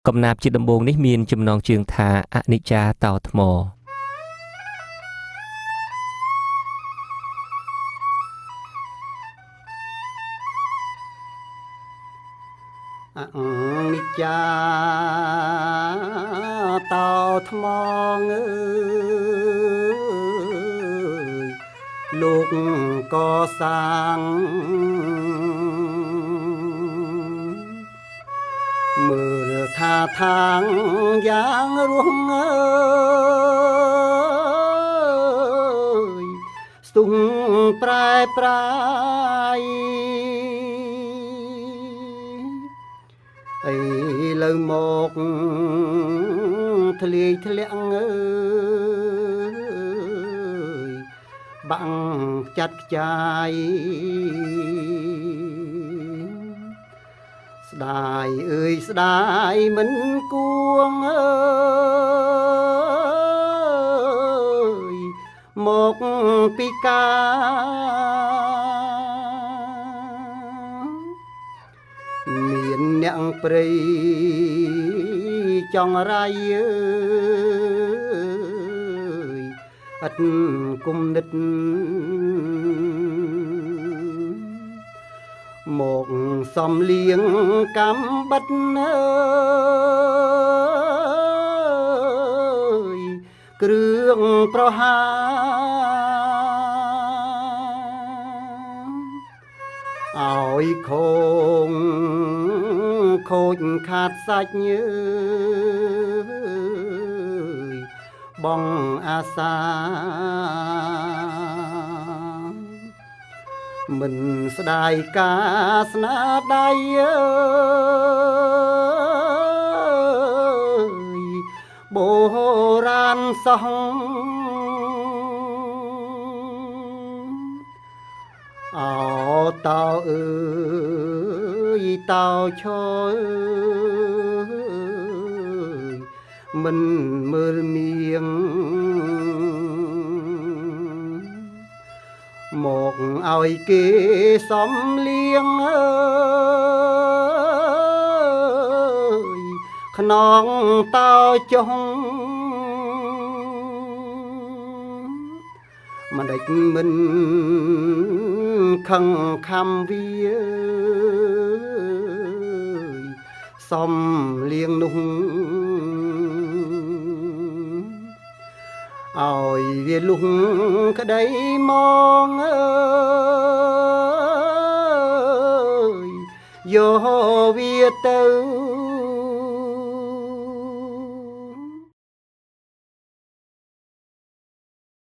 កំណាព្យជាដំបូងនេះមានចំណងជើងថាអនិច្ចាតោថ្មអនិច្ចាតោថ្មអើយលោកក៏សាងមើលថាທາງយ៉ាងរស់អើយស្ទុំប្រែប្រាយឥឡូវមកធ្លាយធ្លាក់អើយបាំងចាត់ខ្ចាយស្ដាយអើយស្ដាយមិនគួងអើយមកពីការមានអ្នកព្រៃចង់រាយអើយអត់គុំនិតមកសំលៀងកំបិតអើយគ្រឿងប្រហាឲ្យខងខូចខាតសាច់ញើយបងអាសាមិនស្ដាយការស្នាដៃអើយបុរាណសោះអោតោអើយតោឈរមិនមើលមៀងមកឲ្យគេសំលៀងអើយខ្នងតោចុងមិនដេចមិនខឹងខំវាសំលៀងនោះឲ្យវាលុះក្ដីមកអើយយកវាទៅ